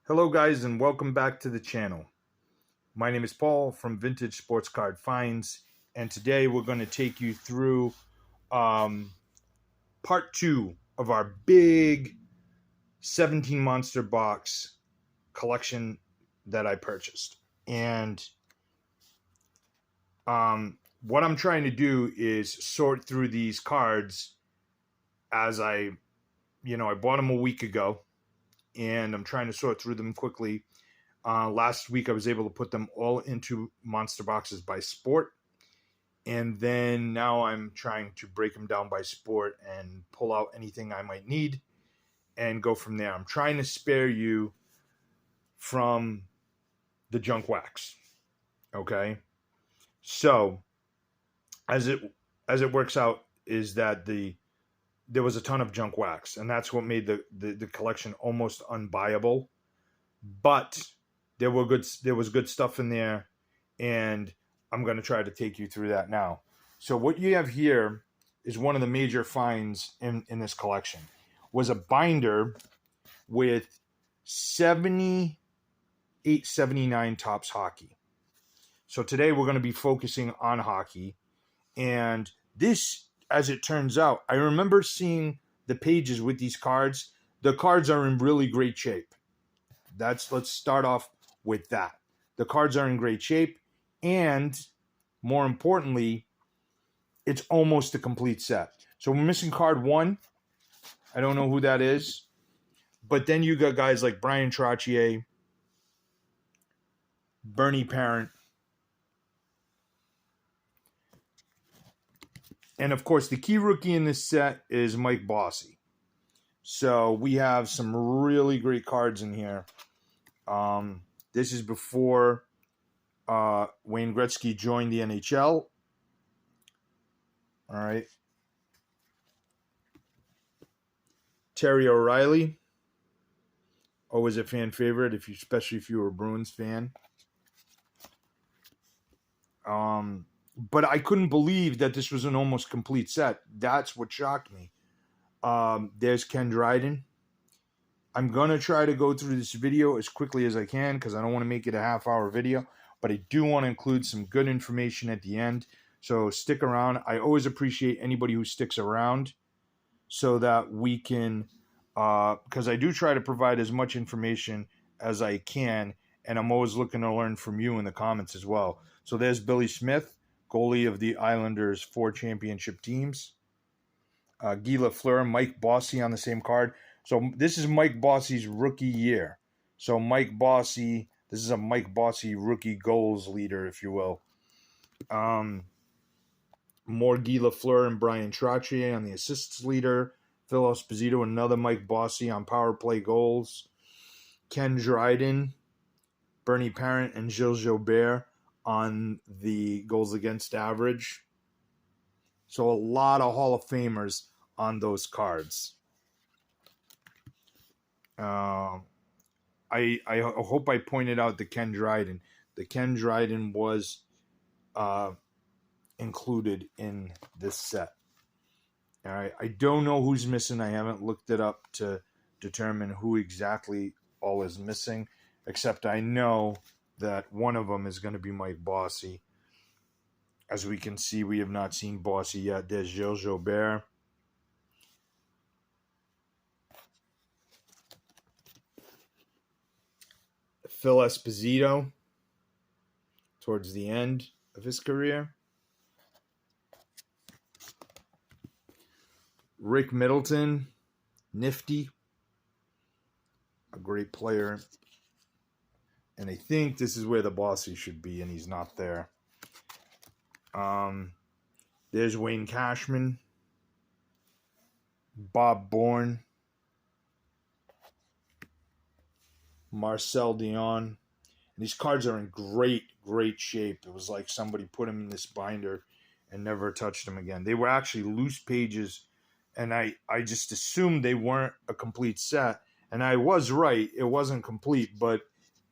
Hello guys and welcome back to the channel. My name is Paul from Vintage Sports Card Finds, and today we're going to take you through part 2 of our big 17 monster box collection that I purchased. And what I'm trying to do is sort through these cards as I bought them a week ago, and I'm trying to sort through them quickly. Last week I was able to put them all into monster boxes by sport, and then now I'm trying to break them down by sport and pull out anything I might need and go from there. I'm trying to spare you from the junk wax. Okay, so as it works out is that there was a ton of junk wax, and that's what made the collection almost unbuyable. But there was good stuff in there, and I'm going to try to take you through that now. So what you have here is one of the major finds in this collection. Was a binder with 78, 79 Topps hockey. So today we're going to be focusing on hockey. And this, as it turns out, I remember seeing the pages with these cards. The cards are in really great shape. Let's start off with that. The cards are in great shape, and more importantly, it's almost a complete set. So we're missing card 1. I don't know who that is, but then you got guys like Brian Trottier, Bernie Parent, and of course the key rookie in this set is Mike Bossy. So we have some really great cards in here. This is before Wayne Gretzky joined the NHL. All right. Terry O'Reilly, always a fan favorite, especially if you were a Bruins fan. But I couldn't believe that this was an almost complete set. That's what shocked me. There's Ken Dryden. I'm going to try to go through this video as quickly as I can because I don't want to make it a half-hour video, but I do want to include some good information at the end. So stick around. I always appreciate anybody who sticks around so that we can, because I do try to provide as much information as I can, and I'm always looking to learn from you in the comments as well. So there's Billy Smith, goalie of the Islanders' 4 championship teams. Guy Lafleur, Mike Bossy on the same card. So this is Mike Bossy's rookie year. So Mike Bossy, this is a Mike Bossy rookie goals leader, if you will. More Guy Lafleur and Brian Trottier on the assists leader. Phil Esposito, another Mike Bossy on power play goals. Ken Dryden, Bernie Parent, and Gilles Gilbert on the goals against average. So a lot of Hall of Famers on those cards. I hope I pointed out the Ken Dryden. The Ken Dryden was included in this set. All right, I don't know who's missing. I haven't looked it up to determine who exactly all is missing, except I know that one of them is going to be Mike Bossy. As we can see, we have not seen Bossy yet. There's Gilles Gilbert. Phil Esposito towards the end of his career. Rick Middleton, nifty, a great player. And I think this is where the Bossy should be, and he's not there. There's Wayne Cashman, Bob Bourne, Marcel Dion. And these cards are in great shape. It was like somebody put them in this binder and never touched them again. They were actually loose pages, and I just assumed they weren't a complete set. And I was right. It wasn't complete, but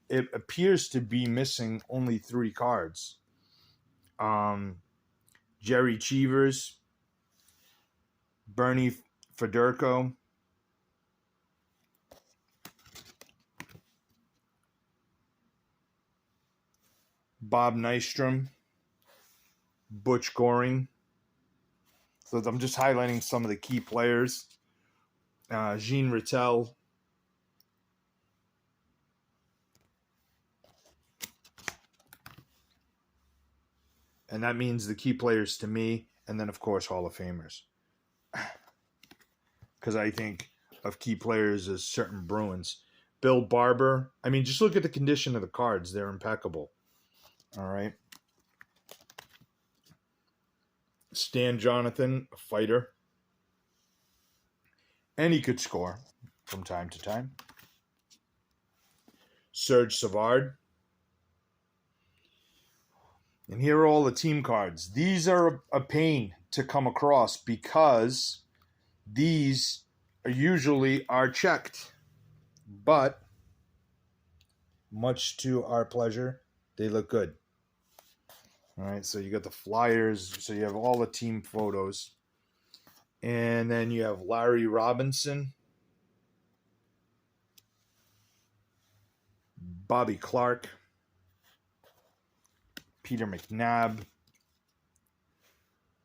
it appears to be missing only 3 cards. Jerry Cheevers, Bernie Federko, Bob Nystrom, Butch Goring. So I'm just highlighting some of the key players. Jean Rattel. And that means the key players to me, and then, of course, Hall of Famers. Because I think of key players as certain Bruins. Bill Barber. I mean, just look at the condition of the cards. They're impeccable. All right. Stan Jonathan, a fighter. And he could score from time to time. Serge Savard. And here are all the team cards. These are a pain to come across because these usually are checked. But much to our pleasure, they look good. All right, so you got the Flyers. So you have all the team photos. And then you have Larry Robinson, Bobby Clark, Peter McNabb,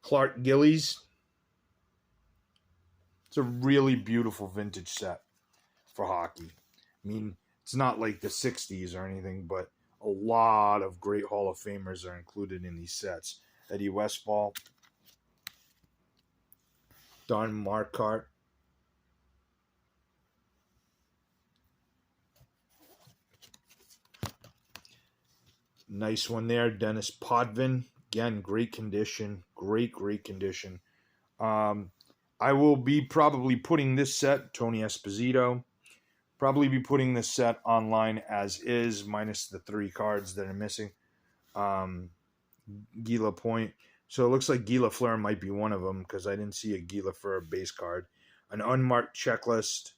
Clark Gillies. It's a really beautiful vintage set for hockey. I mean, it's not like the 60s or anything, but a lot of great Hall of Famers are included in these sets. Eddie Westfall, Don Marquardt, nice one there. Dennis Potvin, again, great condition, great condition. I will be probably putting this set, Tony Esposito, probably be putting this set online as is, minus the 3 cards that are missing. Guy Lapointe. So it looks like Guy Lafleur might be one of them because I didn't see a Guy Lafleur base card. An unmarked checklist.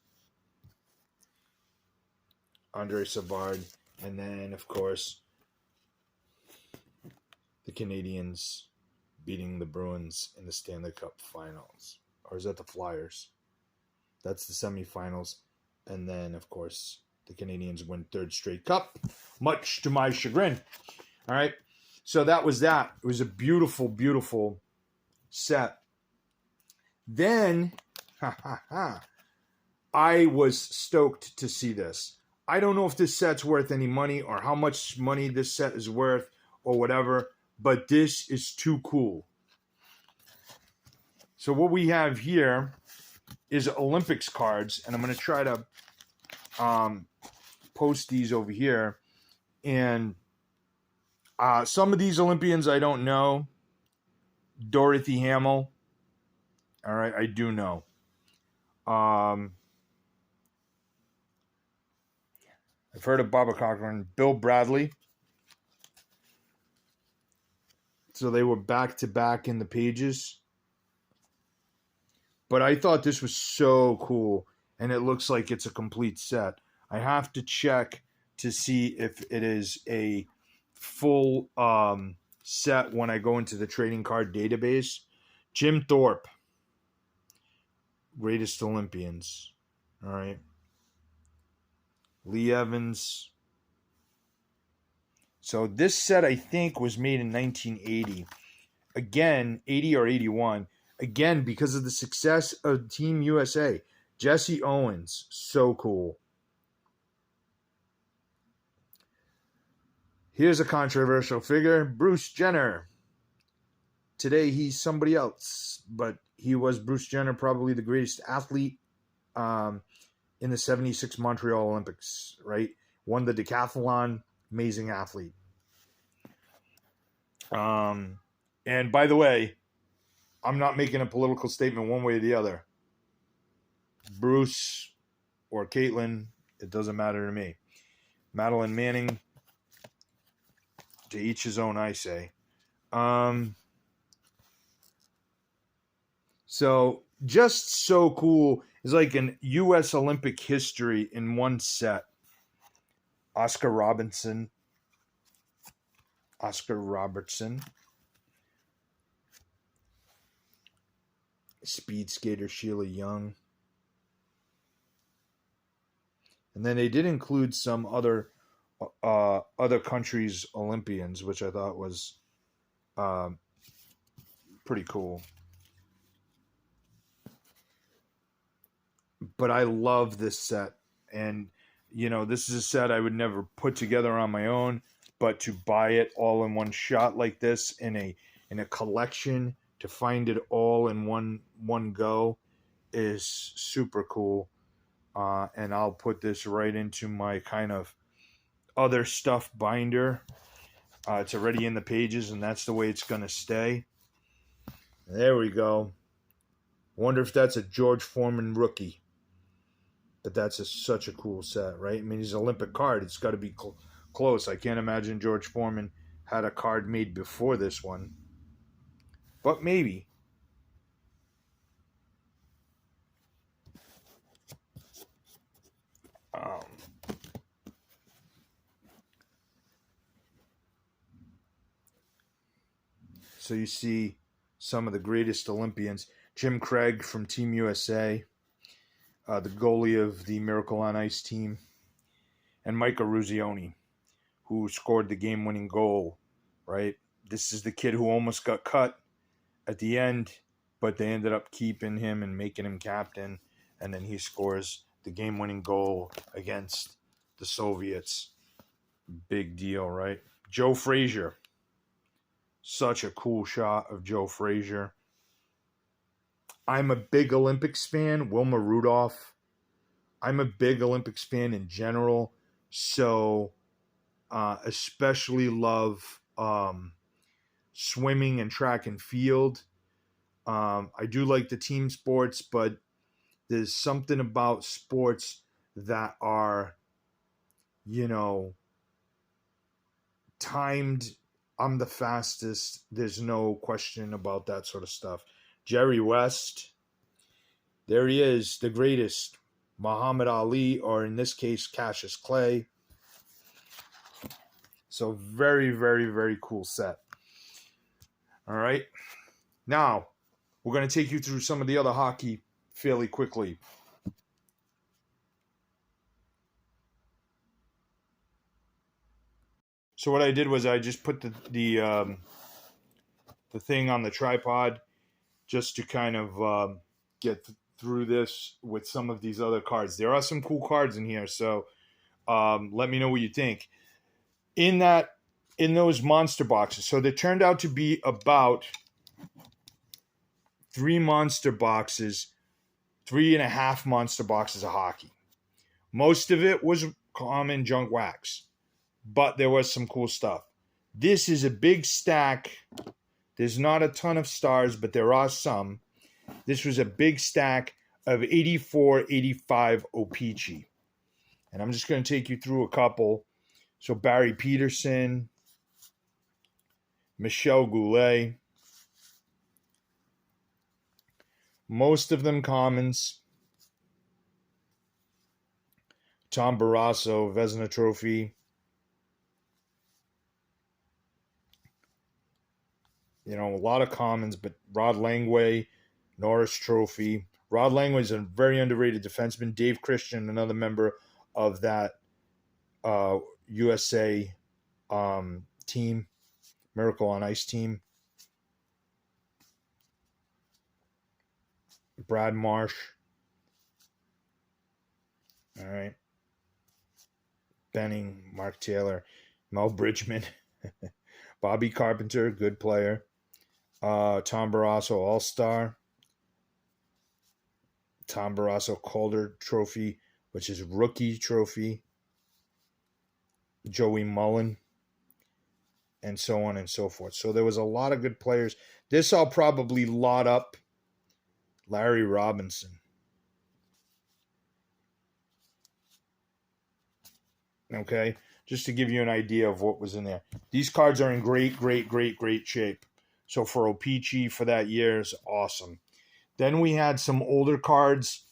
Andre Savard. And then, of course, the Canadians beating the Bruins in the Stanley Cup Finals. Or is that the Flyers? That's the semifinals. And then, of course, the Canadians win 3rd straight cup, much to my chagrin. All right. So that was that. It was a beautiful, beautiful set. Then, I was stoked to see this. I don't know if this set's worth any money or how much money this set is worth or whatever, but this is too cool. So what we have here is Olympics cards, and I'm going to try to post these over here. And some of these Olympians I don't know. Dorothy Hamill. All right, I do know. I've heard of Barbara Cochran. Bill Bradley. So they were back-to-back in the pages. But I thought this was so cool, and it looks like it's a complete set. I have to check to see if it is a full set when I go into the trading card database. Jim Thorpe, greatest Olympians. All right. Lee Evans. So this set, I think, was made in 1980. Again, 80 or 81. Again, because of the success of Team USA. Jesse Owens, so cool. Here's a controversial figure, Bruce Jenner. Today he's somebody else, but he was Bruce Jenner, probably the greatest athlete in the 76 Montreal Olympics, right? Won the decathlon, amazing athlete. And by the way, I'm not making a political statement one way or the other. Bruce or Caitlin, it doesn't matter to me. Madeline Manning, to each his own, I say. So just so cool. It's like an U.S. Olympic history in one set. Oscar Robertson. Speed skater Sheila Young. And then they did include some other other countries' Olympians, which I thought was pretty cool. But I love this set. And, this is a set I would never put together on my own, but to buy it all in one shot like this in a collection, to find it all in one go is super cool. And I'll put this right into my kind of other stuff binder. It's already in the pages, and that's the way it's going to stay. There we go. Wonder if that's a George Foreman rookie. But that's such a cool set, right? I mean, he's an Olympic card. It's got to be close. I can't imagine George Foreman had a card made before this one. But maybe. So you see some of the greatest Olympians. Jim Craig from Team USA, the goalie of the Miracle on Ice team, and Mike Eruzione, who scored the game-winning goal, right? This is the kid who almost got cut at the end, but they ended up keeping him and making him captain, and then he scores the game-winning goal against the Soviets. Big deal, right? Joe Frazier. Such a cool shot of Joe Frazier. I'm a big Olympics fan. Wilma Rudolph. I'm a big Olympics fan in general. So, especially love swimming and track and field. I do like the team sports, but there's something about sports that are, timed. I'm the fastest. There's no question about that sort of stuff. Jerry West, there he is, the greatest. Muhammad Ali, or in this case, Cassius Clay. So very, very, very cool set. All right. Now, we're going to take you through some of the other hockey fairly quickly. So what I did was I just put the thing on the tripod just to kind of get through this with some of these other cards. There are some cool cards in here, so let me know what you think. In those monster boxes, so there turned out to be about 3 monster boxes, 3.5 monster boxes of hockey. Most of it was common junk wax, but there was some cool stuff. This is a big stack. There's not a ton of stars, but there are some. This was a big stack of 84, 85 O-Pee-Chee. And I'm just going to take you through a couple. So Barry Peterson, Michel Goulet, most of them commons. Tom Barrasso, Vezina Trophy. A lot of commons, but Rod Langway, Norris Trophy. Rod Langway is a very underrated defenseman. Dave Christian, another member of that USA team, Miracle on Ice team. Brad Marsh. All right. Benning, Mark Taylor, Mel Bridgman, Bobby Carpenter, good player. Tom Barrasso, All-Star. Tom Barrasso Calder Trophy, which is rookie trophy. Joey Mullen, and so on and so forth. So there was a lot of good players. This I'll probably lot up Larry Robinson. Okay, just to give you an idea of what was in there. These cards are in great, great, great, great shape. So for O-Pee-Chee for that year is awesome. Then we had some older cards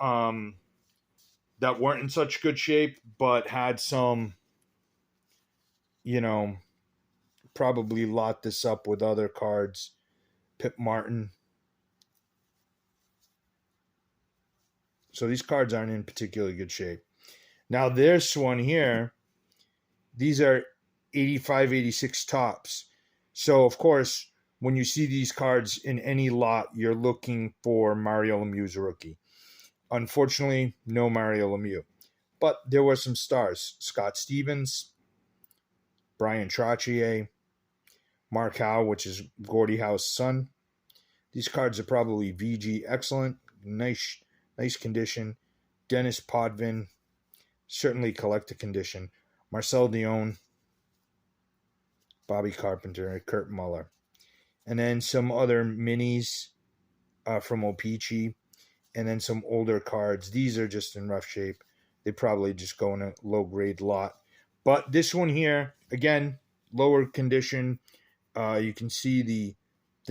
that weren't in such good shape, but had some, probably lot this up with other cards. Pip Martin. So these cards aren't in particularly good shape. Now this one here These are 85, 86 tops. So, of course, when you see these cards in any lot, you're looking for Mario Lemieux's rookie. Unfortunately, no Mario Lemieux. But there were some stars. Scott Stevens, Brian Trottier, Mark Howe, which is Gordie Howe's son. These cards are probably VG excellent, nice condition. Dennis Potvin, certainly collector condition. Marcel Dion, Bobby Carpenter, Kurt Muller. And then some other minis from O-Pee-Chee, and then some older cards. These are just in rough shape. They probably just go in a low-grade lot. But this one here, again, lower condition. You can see the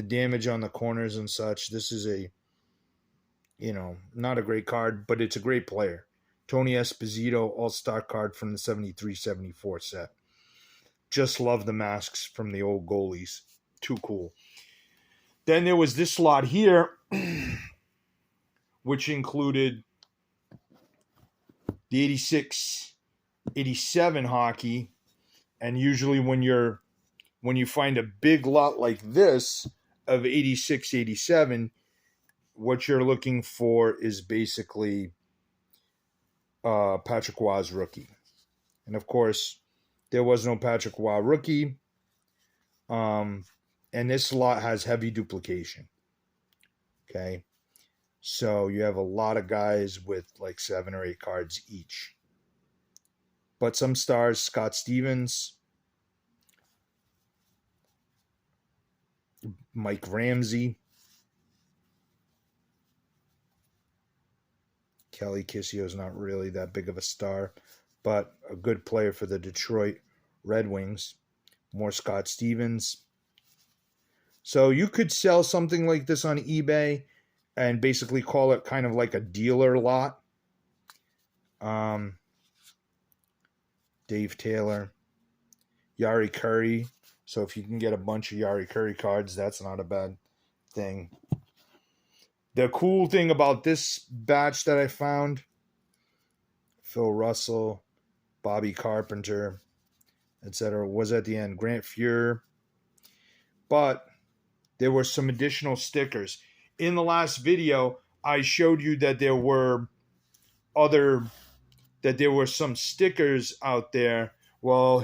damage on the corners and such. This is a, not a great card, but it's a great player. Tony Esposito, all-star card from the 73-74 set. Just love the masks from the old goalies. Too cool. Then there was this lot here, which included the 86, 87 hockey. And usually when you find a big lot like this of 86, 87, what you're looking for is basically Patrick Roy's rookie. And of course, there was no Patrick Roy rookie. And this lot has heavy duplication. Okay. So you have a lot of guys with like 7 or 8 cards each. But some stars, Scott Stevens, Mike Ramsey, Kelly Kissio is not really that big of a star, but a good player for the Detroit Red Wings. More Scott Stevens. So you could sell something like this on eBay and basically call it kind of like a dealer lot. Dave Taylor, Yari Curry. So if you can get a bunch of Yari Curry cards, that's not a bad thing. The cool thing about this batch that I found, Phil Russell, Bobby Carpenter, etc., was at the end. Grant Fuhr. But there were some additional stickers. In the last video, I showed you that there were some stickers out there. Well,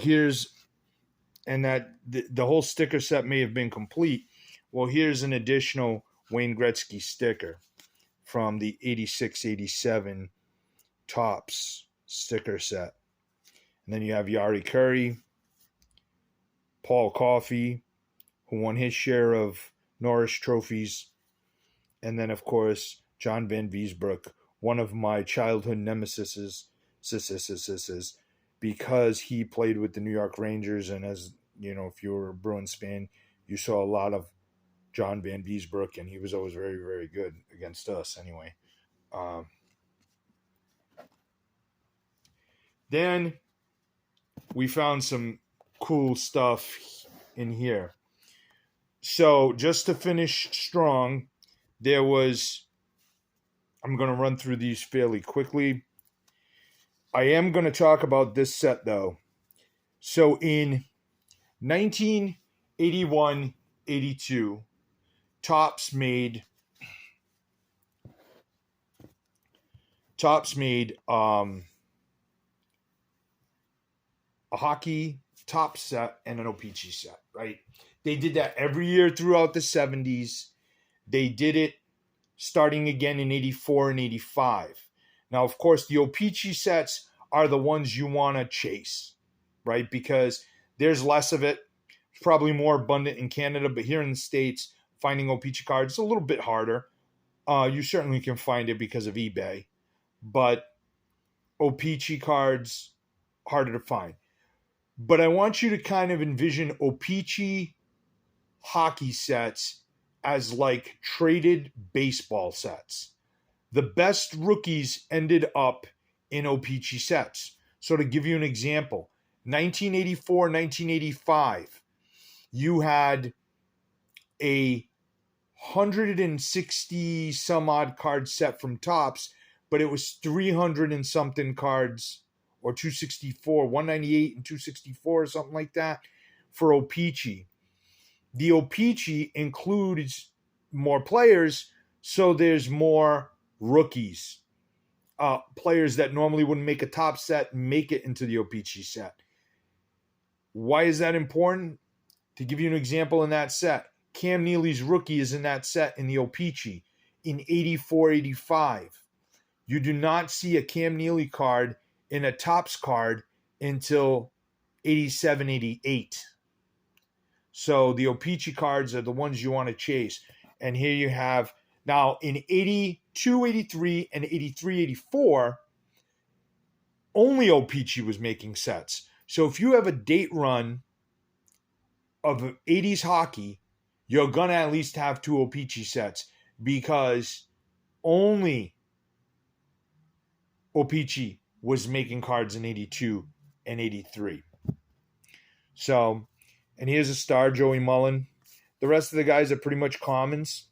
and that the whole sticker set may have been complete. Well, here's an additional Wayne Gretzky sticker from the 86-87 Topps sticker set. And then you have Yari Curry, Paul Coffey, who won his share of Norris trophies. And then, of course, John Van Viesbroek, one of my childhood nemesis, because he played with the New York Rangers. And as you know, if you were a Bruins fan, you saw a lot of John Van Viesbroek, and he was always very, very good against us anyway. Then we found some cool stuff in here. So just to finish strong, I'm going to run through these fairly quickly. I am going to talk about this set though. So in 1981-82, Topps made a hockey Topps set and an O-Pee-Chee set, right? They did that every year throughout the 70s. They did it starting again in 84 and 85. Now, of course, the O-Pee-Chee sets are the ones you want to chase, right? Because there's less of it. It's probably more abundant in Canada, but here in the States, finding O-Pee-Chee cards is a little bit harder. You certainly can find it because of eBay, but O-Pee-Chee cards, harder to find. But I want you to kind of envision O-Pee-Chee hockey sets as like traded baseball sets. The best rookies ended up in O-Pee-Chee sets. So to give you an example, 1984, 1985, you had a 160 some odd card set from Topps, but it was 300 and something cards or 264, 198 and 264 or something like that for O-Pee-Chee. The O-Pee-Chee includes more players, so there's more rookies. Players that normally wouldn't make a top set make it into the O-Pee-Chee set. Why is that important? To give you an example, in that set, Cam Neely's rookie is in that set in the O-Pee-Chee in 84-85. You do not see a Cam Neely card in a Topps card until 87-88. So the O-Pee-Chee cards are the ones you want to chase. And here you have, now in 82-83 and 83-84, only O-Pee-Chee was making sets. So if you have a date run of 80s hockey, you're going to at least have 2 O-Pee-Chee sets, because only O-Pee-Chee was making cards in 82 and 83. So, and here's a star, Joey Mullen. The rest of the guys are pretty much commons,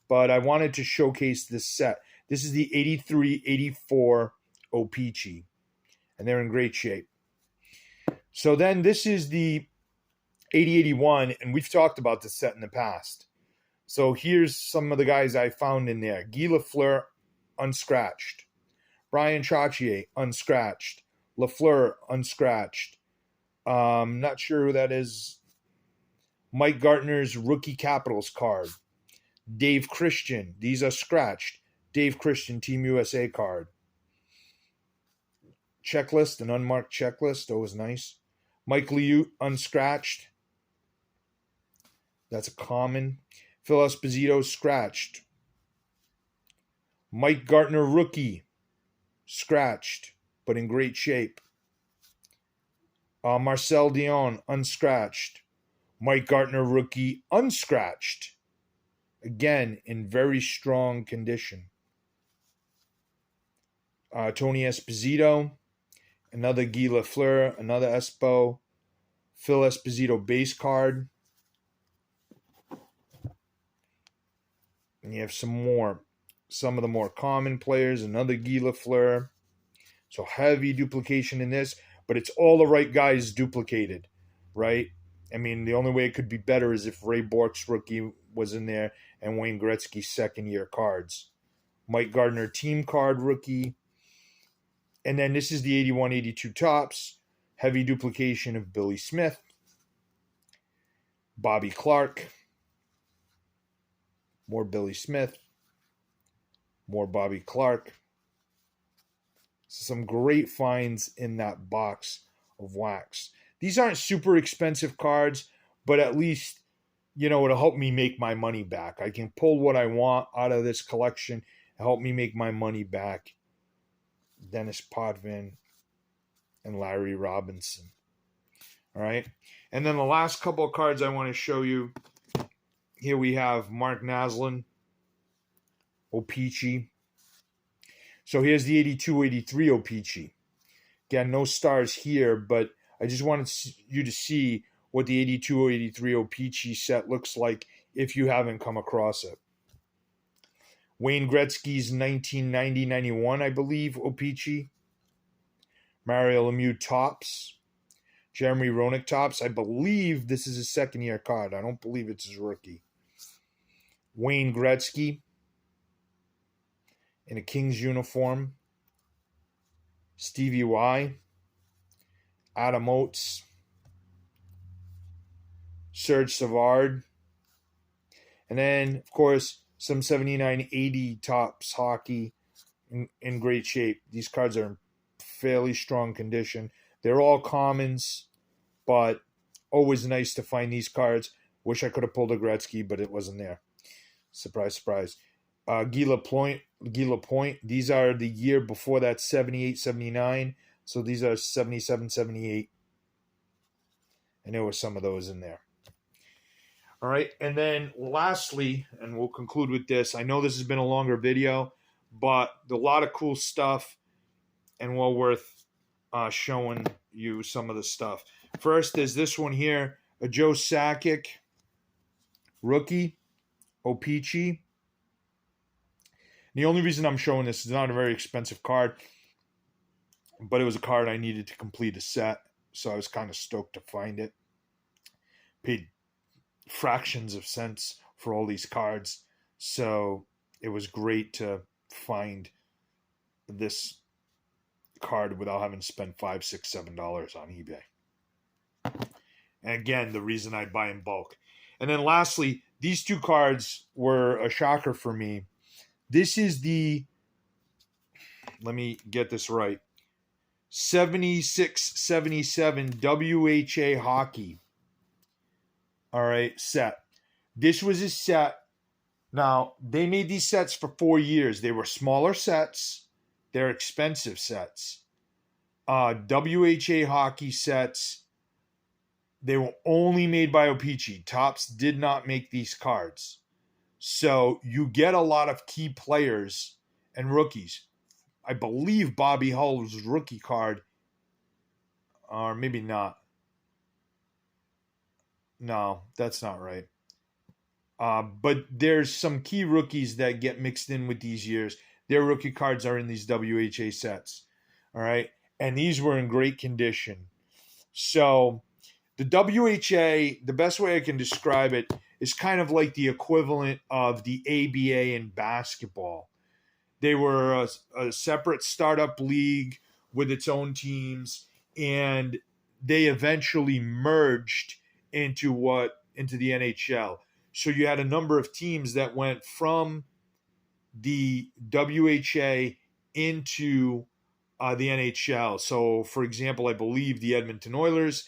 but I wanted to showcase this set. This is the 83-84 O-Pee-Chee, and they're in great shape. So then this is the 80-81, and we've talked about this set in the past. So here's some of the guys I found in there. Guy Lafleur, unscratched. Brian Trottier, unscratched. Lafleur, unscratched. Not sure who that is. Mike Gartner's rookie Capitals card. Dave Christian, these are scratched. Dave Christian, Team USA card. Checklist, an unmarked checklist, always nice. Mike Lemieux, unscratched. That's a common. Phil Esposito, scratched. Mike Gartner, rookie, scratched, but in great shape. Marcel Dion, unscratched. Mike Gartner, rookie, unscratched. Again, in very strong condition. Tony Esposito, another Guy Lafleur, another Espo. Phil Esposito base card. And you have some of the more common players, another Guy Lafleur. So heavy duplication in this, but it's all the right guys duplicated, right? I mean, the only way it could be better is if Ray Bourque's rookie was in there and Wayne Gretzky's second-year cards. Mike Gardner team card rookie. And then this is the 81-82 Topps. Heavy duplication of Billy Smith. Bobby Clark. More Billy Smith. More Bobby Clark. Some great finds in that box of wax. These aren't super expensive cards, but at least, it'll help me make my money back. I can pull what I want out of this collection and help me make my money back. Dennis Potvin and Larry Robinson. All right. And then the last couple of cards I want to show you. Here we have Mark Naslund, O-Pee-Chee. So here's the 82-83 O-Pee-Chee. Again, no stars here, but I just wanted you to see what the 82-83 O-Pee-Chee set looks like if you haven't come across it. Wayne Gretzky's 1990-91, I believe, O-Pee-Chee. Mario Lemieux Topps. Jeremy Roenick Topps. I believe this is his second-year card. I don't believe it's his rookie. Wayne Gretzky in a Kings uniform. Stevie Y. Adam Oates. Serge Savard. And then, of course, some 79-80 Topps hockey in great shape. These cards are in fairly strong condition. They're all commons, but always nice to find these cards. Wish I could have pulled a Gretzky, but it wasn't there. Surprise, surprise. Guy Lapointe. These are the year before that, 78-79. So these are 77-78. And there were some of those in there. All right. And then lastly, and we'll conclude with this. I know this has been a longer video, but a lot of cool stuff and well worth showing you some of the stuff. First is this one here, a Joe Sakic rookie, O-Pee-Chee. The only reason I'm showing this is not a very expensive card. but it was a card I needed to complete a set, so I was kind of stoked to find it. Paid fractions of cents for all these cards, so it was great to find this card without having to spend $5, $6, $7 on eBay. And again, the reason I buy in bulk. And then lastly, these two cards were a shocker for me. This is the, let me get this right, 76-77 WHA hockey. All right, set. This was a set. Now, they made these sets for 4 years. They were smaller sets. They're expensive sets. WHA hockey sets, they were only made by O-Pee-Chee. Topps did not make these cards. So you get a lot of key players and rookies. I believe Bobby Hull's rookie card, or maybe not. No, that's not right. But there's some key rookies that get mixed in with these years. Their rookie cards are in these WHA sets. All right. And these were in great condition. So the WHA, the best way I can describe it, is kind of like the equivalent of the ABA in basketball. They were a separate startup league with its own teams, and they eventually merged into the NHL. So you had a number of teams that went from the WHA into the NHL. So, for example, I believe the Edmonton Oilers,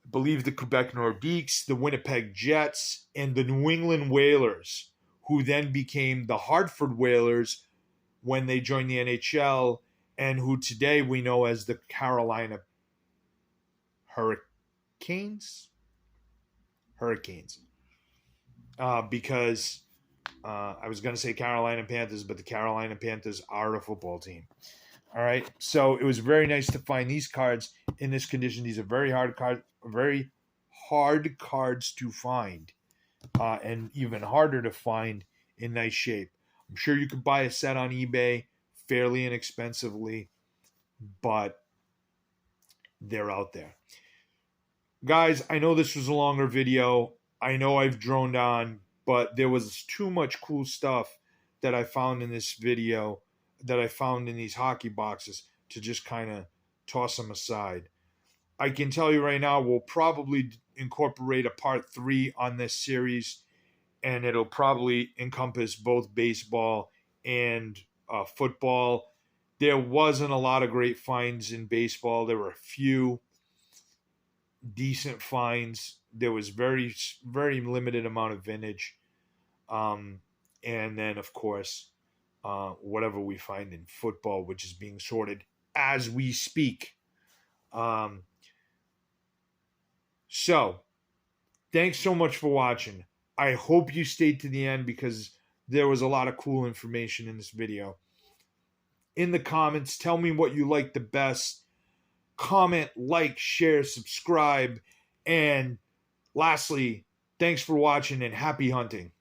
I believe the Quebec Nordiques, the Winnipeg Jets, and the New England Whalers, who then became the Hartford Whalers when they joined the NHL, and who today we know as the Carolina Hurricanes. Because I was going to say Carolina Panthers, but the Carolina Panthers are a football team. All right, so it was very nice to find these cards in this condition. These are very hard cards to find, and even harder to find in nice shape. I'm sure you could buy a set on eBay fairly inexpensively, but they're out there. Guys, I know this was a longer video. I know I've droned on, but there was too much cool stuff that I found in this video, that I found in these hockey boxes, to just kind of toss them aside. I can tell you right now, we'll probably incorporate a part 3 on this series, and it'll probably encompass both baseball and football. There wasn't a lot of great finds in baseball. There were a few decent finds. There was very, very limited amount of vintage. And then, of course, whatever we find in football, which is being sorted as we speak. So, thanks so much for watching. I hope you stayed to the end, because there was a lot of cool information in this video. In the comments, tell me what you like the best. Comment, like, share, subscribe, and lastly, thanks for watching and happy hunting.